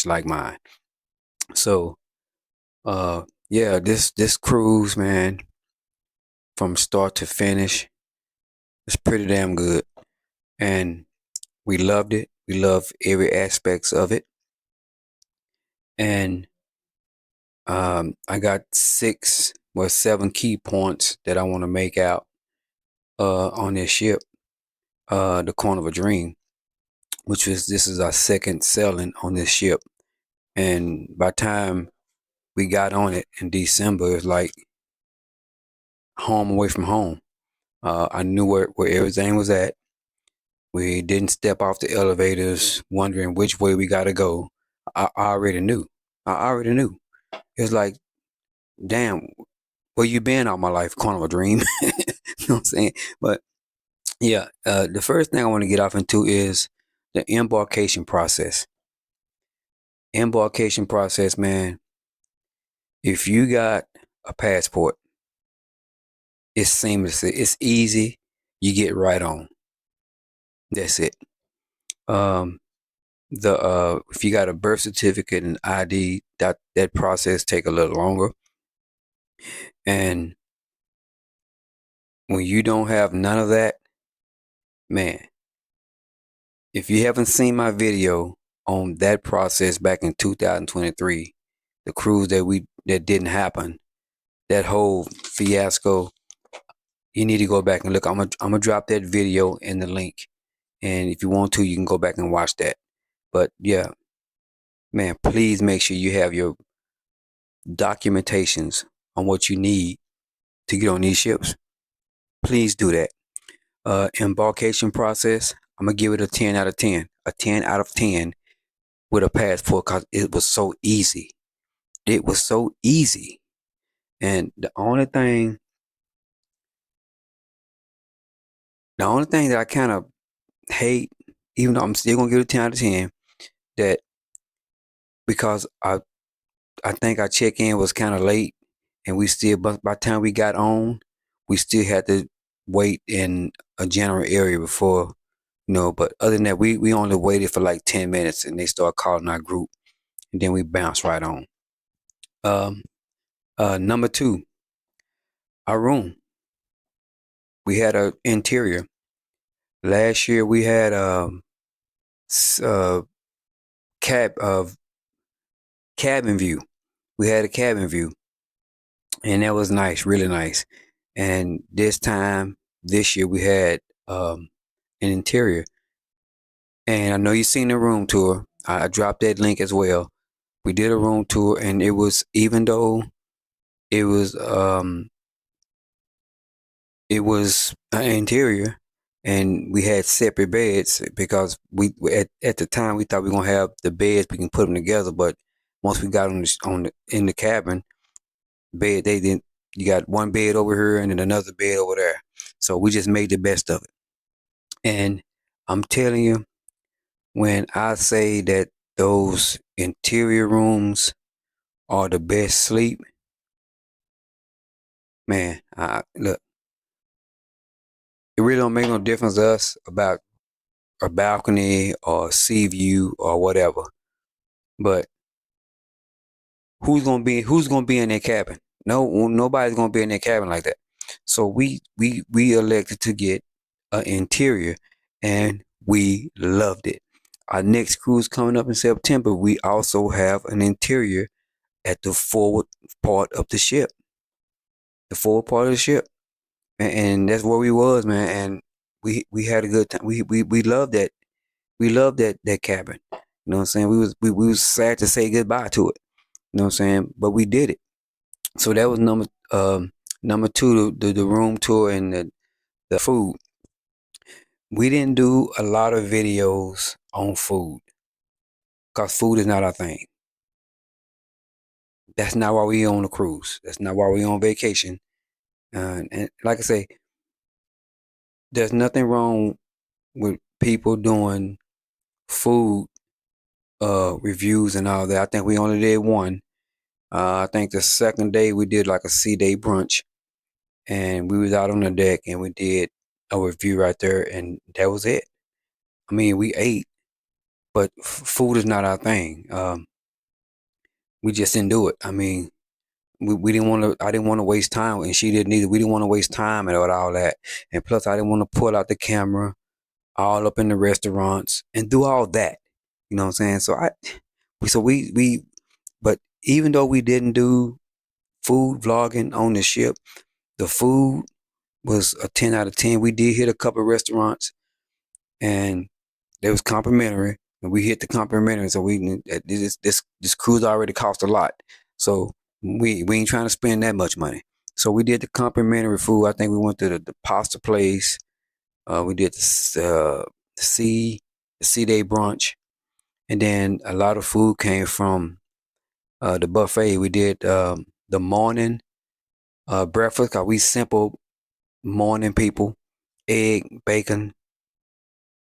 much like mine. So, yeah, this cruise, man, from start to finish, is pretty damn good, and we loved it. We loved every aspects of it, and I got seven key points that I want to make out on this ship, the Corner of a Dream, which is this is our second sailing on this ship, and by the time we got on it in December, it's like home away from home. I knew where everything was at. We didn't step off the elevators wondering which way we got to go. I already knew. I already knew. It's like, damn, where you been all my life? Kind of a dream. You know what I'm saying? But yeah, the first thing I want to get off into is the embarkation process. Embarkation process, man. If you got a passport, it's seamless. It's easy. You get right on. That's it. Um, the if you got a birth certificate and ID, that process take a little longer. And when you don't have none of that, man, if you haven't seen my video on that process back in 2023, the cruise that didn't happen, that whole fiasco, you need to go back and look. I'm gonna drop that video in the link, and if you want to, you can go back and watch that. But yeah, man, please make sure you have your documentations on what you need to get on these ships. Please do that. Embarkation process, I'm gonna give it a 10 out of 10. A 10 out of 10 with a passport because it was so easy. It was so easy. And the only thing that I kind of hate, even though I'm still gonna give it a 10 out of 10, that because I think our check in was kind of late, and we still, but by the time we got on, we still had to wait in a general area before, But other than that, we only waited for like 10 minutes, and they started calling our group, and then we bounced right on. Um, Number two, our room. We had an interior. Last year we had uh cab of cabin view. We had a cabin view, and that was nice, really nice. And this year we had an interior. And I know you've seen the room tour. I dropped that link as well. We did a room tour, and it was, even though it was an interior, and we had separate beds because we at the time we thought we were gonna have the beds, we can put them together. But once we got in the cabin bed, they didn't. You got one bed over here and then another bed over there. So we just made the best of it. And I'm telling you, when I say that those interior rooms are the best sleep, man, look, it really don't make no difference to us about a balcony or sea view or whatever. But who's gonna be in their cabin? No, nobody's gonna be in their cabin like that. So we elected to get an interior, and we loved it. Our next cruise coming up in September, we also have an interior at the forward part of the ship. The forward part of the ship. And that's where we was, man. And we had a good time. We loved that. We loved that cabin. You know what I'm saying? We was sad to say goodbye to it. You know what I'm saying? But we did it. So that was number two, the room tour and the food. We didn't do a lot of videos on food because food is not our thing. That's not why we on a cruise. That's not why we on vacation. And like I say, there's nothing wrong with people doing food reviews and all that. I think we only did one. I think the second day we did like a sea day brunch, and we was out on the deck and we did a review right there, and that was it. I mean, we ate, but food is not our thing. we just didn't do it. I mean, we didn't want to. I didn't want to waste time, and she didn't either. We didn't want to waste time and all that. And plus, I didn't want to pull out the camera all up in the restaurants and do all that. You know what I'm saying? So but even though we didn't do food vlogging on the ship, the food was a 10 out of 10. We did hit a couple of restaurants, and they was complimentary, and we hit the complimentary. So this cruise already cost a lot. So we ain't trying to spend that much money. So we did the complimentary food. I think we went to the pasta place. We did the sea day brunch, and then a lot of food came from the buffet. We did the morning breakfast, cause we simple morning people, egg, bacon,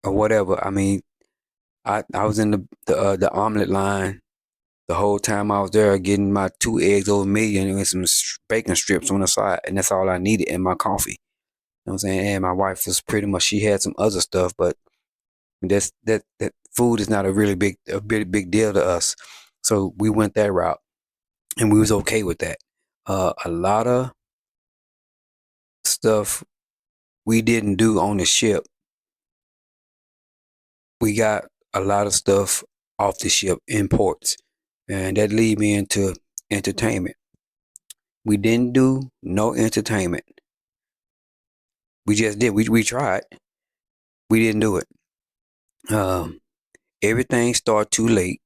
or whatever. I mean, I was in the omelet line the whole time I was there, getting my 2 eggs over medium and some bacon strips on the side, and that's all I needed in my coffee. You know what I'm saying? And my wife was pretty much, she had some other stuff, but that food is not a big deal to us. So we went that route, and we was okay with that. A lot of stuff we didn't do on the ship. We got a lot of stuff off the ship in ports, and that lead me into entertainment. We didn't do no entertainment. We just did. We tried. We didn't do it. Um, Everything started too late.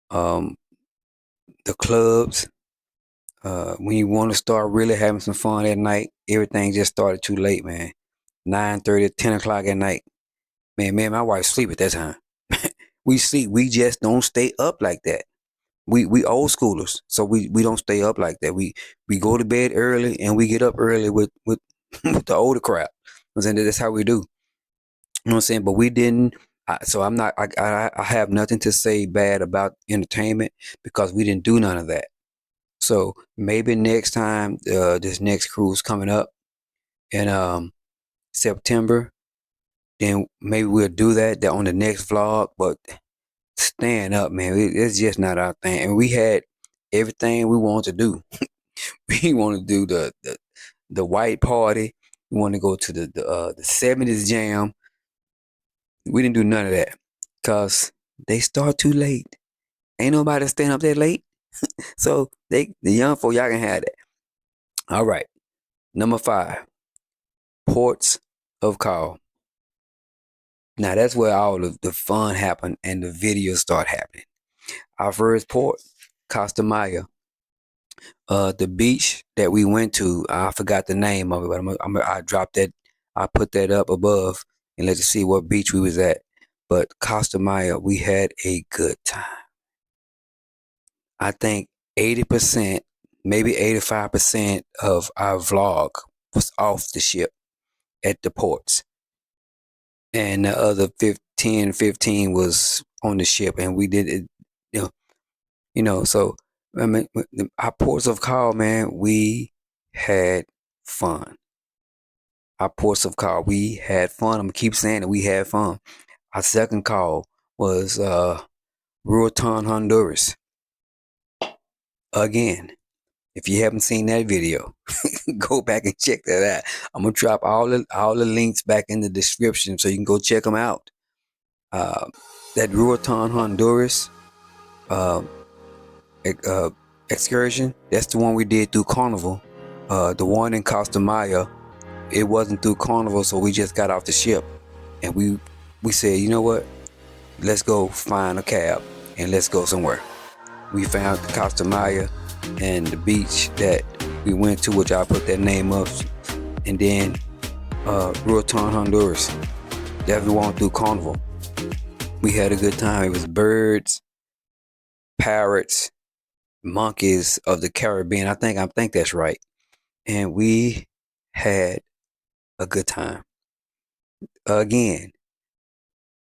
Um, the clubs, when you want to start really having some fun at night, everything just started too late, man. 9:30, 10 o'clock at night. Man, me and my wife sleep at that time. We sleep. We just don't stay up like that. We old schoolers, so we don't stay up like that. We go to bed early and we get up early with with the older crowd. I'm saying that's how we do. You know what I'm saying? But we didn't. So I'm not. I have nothing to say bad about entertainment because we didn't do none of that. So maybe next time, this next cruise coming up in September, then maybe we'll do that on the next vlog. But staying up, man, it's just not our thing. And we had everything we wanted to do. We want to do the white party. We want to go to the 70s jam. We didn't do none of that because they start too late. Ain't nobody staying up that late. So the young folk, y'all can have that. All right. Number 5, ports of call. Now that's where all of the fun happened and the videos start happening. Our first port, Costa Maya. The beach that we went to, I forgot the name of it, but I dropped that. I put that up above and let you see what beach we was at. But Costa Maya, we had a good time. I think 80%, maybe 85% of our vlog was off the ship at the ports, and the other 15 was on the ship, and we did it. So I mean, our ports of call, man, we had fun. Our ports of call, we had fun. I'm gonna keep saying it. We had fun. Our second call was Ruatan, Honduras. Again, if you haven't seen that video, go back and check that out. I'm gonna drop all the links back in the description so you can go check them out. That Ruatan, Honduras uh, excursion, that's the one we did through Carnival. The one in Costa Maya, it wasn't through Carnival, so we just got off the ship and we said, you know what? Let's go find a cab and let's go somewhere. We found the Costa Maya and the beach that we went to, which I put that name up, and then Ruatan, Honduras. That's the one through Carnival. We had a good time. It was birds, parrots, monkeys of the Caribbean. I think that's right. And we had a good time. Again,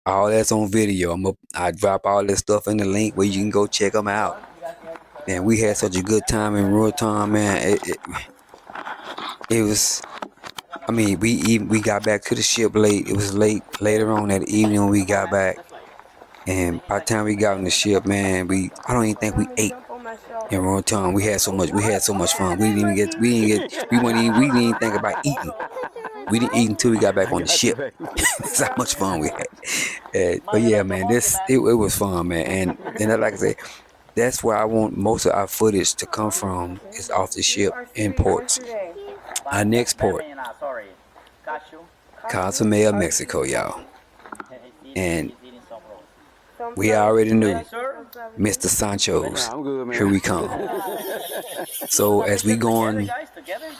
all that's on video. I drop all this stuff in the link where you can go check them out. And we had such a good time in Ruatan, man. It was. I mean, we got back to the ship late. It was late later on that evening when we got back. And by the time we got on the ship, man, I don't even think we ate in Roatan. We had so much fun. We didn't even think about eating. We didn't eat until we got back on the ship. That's how much fun we had. But yeah, man, it was fun, man. And like I say, that's where I want most of our footage to come from is off the ship in ports. Our next port, Cozumel, Mexico, y'all. And we already knew Mr. Sancho's. Here we come. So as we going,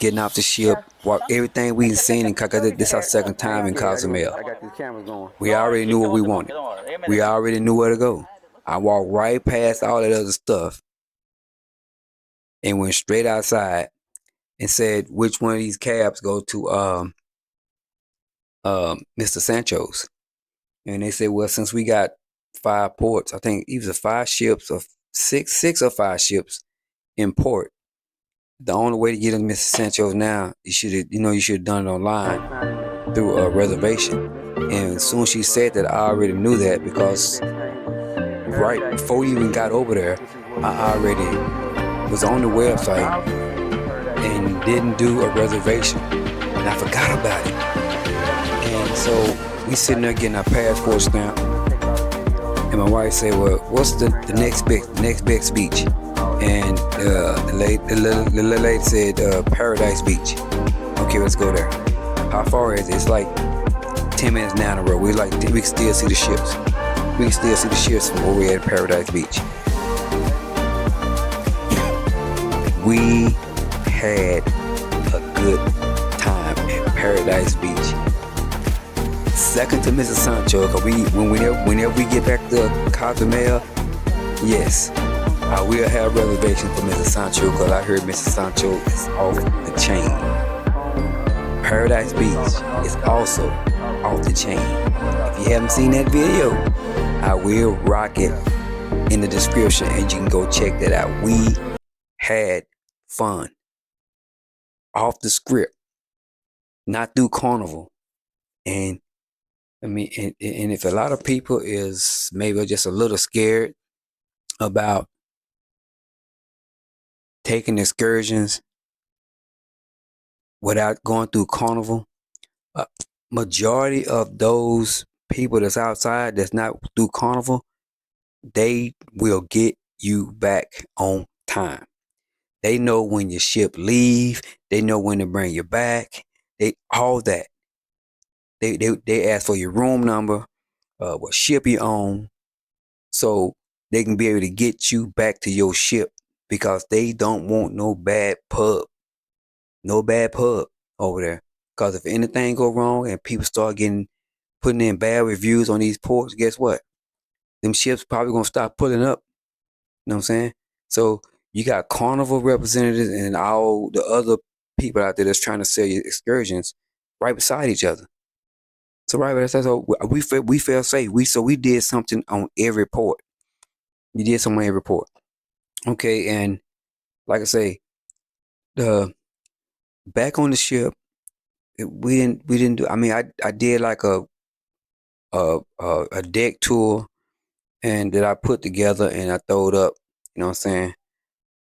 getting off the ship, walk everything we seen in Cozumel. This is our second time in Cozumel. I got these cameras going. We already knew what we wanted. We already knew where to go. I walked right past all that other stuff and went straight outside and said which one of these cabs go to Mr. Sancho's. And they said, well, since we got 5 ports, I think either 5 ships or six or 5 ships in port. The only way to get into Mr. Sancho's now, you should have done it online through a reservation. And as soon as she said that, I already knew that because right before we even got over there, I already was on the website and didn't do a reservation. And I forgot about it. And so we sitting there getting our passport stamped. And my wife said, well, what's the next best beach? And the little lady said, Paradise Beach. Okay, let's go there. How far is it? It's like 10 minutes down the road. We can still see the ships. We can still see the ships from where we're at Paradise Beach. We had a good time at Paradise Beach. Second to Mrs. Sancho, because whenever we get back to Cozumel, yes, I will have reservations for Mrs. Sancho because I heard Mrs. Sancho is off the chain. Paradise Beach is also off the chain. If you haven't seen that video, I will rock it in the description and you can go check that out. We had fun. Off the script. Not through Carnival. And if a lot of people is maybe just a little scared about taking excursions without going through Carnival, majority of those people that's outside that's not through Carnival, they will get you back on time. They know when your ship leave. They know when to bring you back. All that. They ask for your room number, what ship you on, so they can be able to get you back to your ship because they don't want no bad pub over there. Because if anything go wrong and people start putting in bad reviews on these ports, guess what? Them ships probably gonna stop pulling up. You know what I'm saying? So you got Carnival representatives and all the other people out there that's trying to sell you excursions right beside each other. So we felt safe. We did something on every port. We did something on every port. Okay, and like I say, the back on the ship, we didn't do. I mean, I did like a deck tour, and that I put together and I throwed up. You know what I'm saying?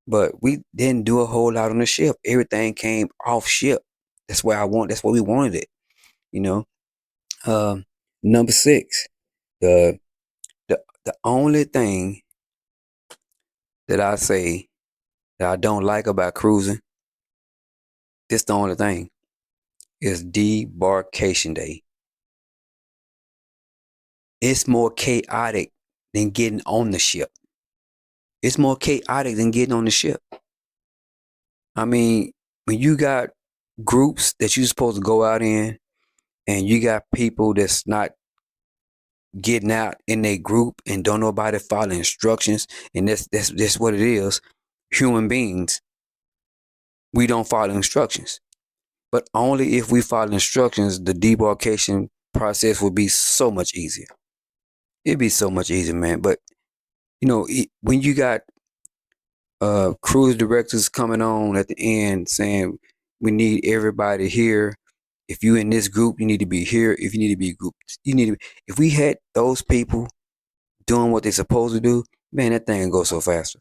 But we didn't do a whole lot on the ship. Everything came off ship. That's where we wanted it. You know. Number 6, the only thing that I say that I don't like about cruising, this the only thing, is debarkation day. It's more chaotic than getting on the ship. It's more chaotic than getting on the ship. I mean, when you got groups that you're supposed to go out in, and you got people that's not getting out in their group and don't nobody follow instructions, and that's what it is. Human beings, we don't follow instructions. But only if we follow instructions, the debarkation process would be so much easier. It'd be so much easier, man. But when you got cruise directors coming on at the end saying we need everybody here. If you in this group, you need to be here. If you need to be grouped, you need to be. If we had those people doing what they're supposed to do, man, that thing goes so faster.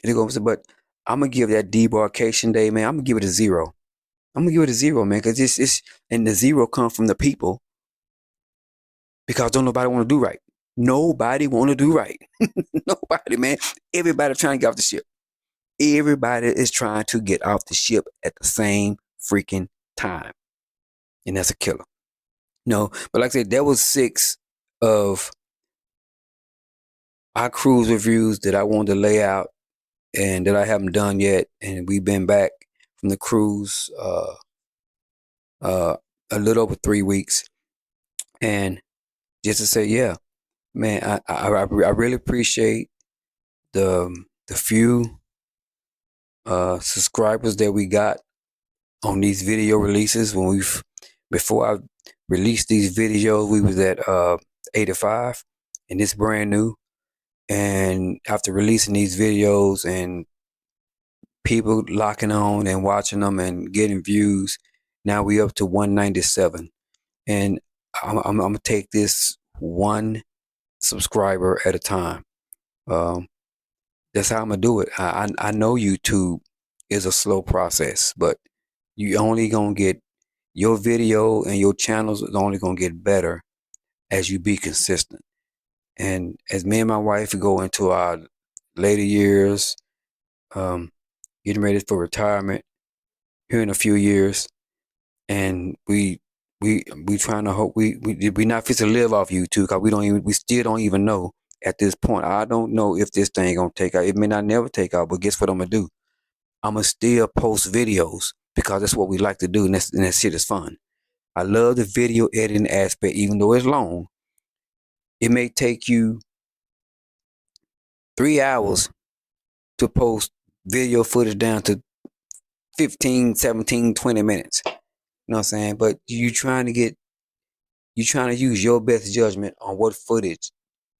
It goes, but I'm gonna give that debarkation day, man. I'm gonna give it a 0. I'm gonna give it a 0, man, because it's and the 0 comes from the people because don't nobody want to do right. Nobody want to do right. Nobody, man. Everybody trying to get off the ship. Everybody is trying to get off the ship at the same freaking time, and that's a killer. No, but like I said, that was 6 of our cruise reviews that I wanted to lay out and that I haven't done yet. And we've been back from the cruise a little over 3 weeks. And just to say, yeah, man, I really appreciate the few subscribers that we got on these video releases. Before I released these videos, we was at 85, and it's brand new. And after releasing these videos and people locking on and watching them and getting views, now we up to 197. And I'm gonna take this one subscriber at a time. Um, that's how I'm gonna do it. I know YouTube is a slow process, but you only gonna get your video and your channels is only gonna get better as you be consistent. And as me and my wife go into our later years, um, getting ready for retirement here in a few years, and we trying to hope we not fit to live off YouTube because we still don't even know at this point. I don't know if this thing gonna take out. It may not never take out, but guess what I'm gonna do? I'm gonna still post videos because that's what we like to do, and that shit is fun. I love the video editing aspect, even though it's long. It may take you 3 hours to post video footage down to 15, 17, 20 minutes. You know what I'm saying? But you trying to use your best judgment on what footage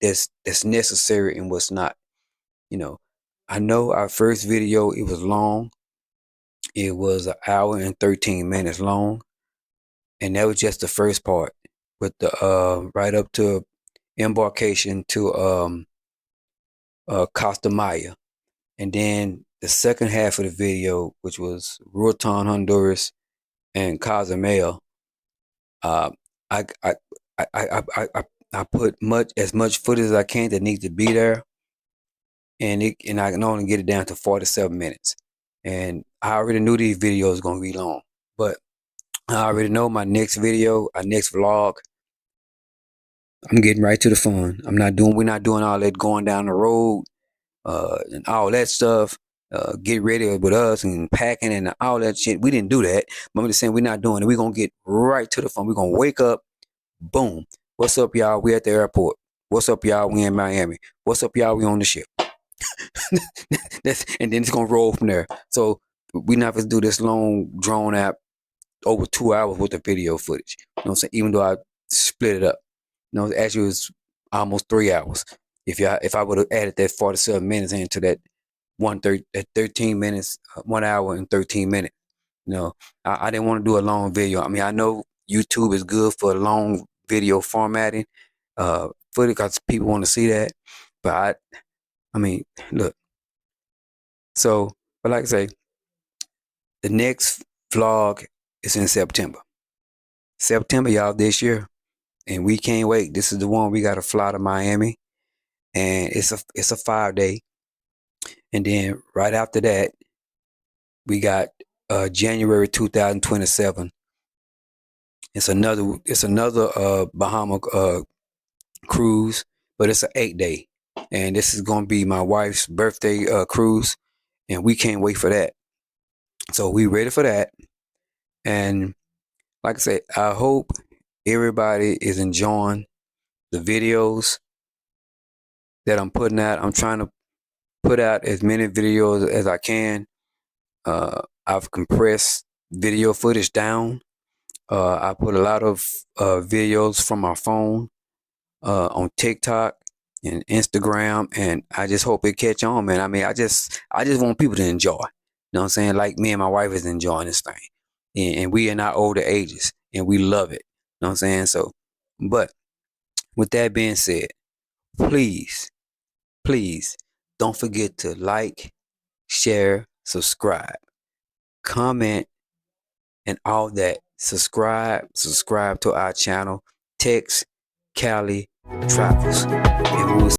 that's necessary and what's not. You know our first video, it was long. It was an hour and 13 minutes long, and that was just the first part. With the right up to embarkation to Costa Maya, and then the second half of the video, which was Ruatan, Honduras, and Cozumel. Uh, I I I I I put as much footage as I can that needs to be there, and I can only get it down to 47 minutes. And I already knew these videos was gonna be long, but I already know my next video, our next vlog, I'm getting right to the fun. We're not doing all that going down the road, and all that stuff. Get ready with us and packing and all that shit. We didn't do that. But I'm just saying we're not doing it. We're gonna get right to the fun. We're gonna wake up, boom. What's up, y'all? We at the airport. What's up, y'all? We in Miami. What's up, y'all? We on the ship. And then it's gonna roll from there. So we not gonna do this long drawn out over 2 hours worth of video footage. You know what I'm saying? Even though I split it up. You know, actually it was almost 3 hours. If I would have added that 47 minutes into that 13 minutes, 1 hour and 13 minutes. You know, I didn't want to do a long video. I mean, I know YouTube is good for long video formatting, footage because people want to see that. But I mean, look. So, but like I say, the next vlog is in September. September, y'all, this year, and we can't wait. This is the one we got to fly to Miami, and it's a 5 day, and then right after that, we got January 2027. It's another Bahama cruise, but it's an 8 day, and this is gonna be my wife's birthday cruise, and we can't wait for that. So we ready for that, and like I said, I hope everybody is enjoying the videos that I'm putting out. I'm trying to put out as many videos as I can. I've compressed video footage down. I put a lot of videos from my phone on TikTok and Instagram, and I just hope it catch on, man. I mean, I just want people to enjoy. You know what I'm saying? Like me and my wife is enjoying this thing, and we in our older ages, and we love it. You know what I'm saying? So, but with that being said, please, please don't forget to like, share, subscribe, comment, and all that. Subscribe to our channel. Text Cali Travels, and we'll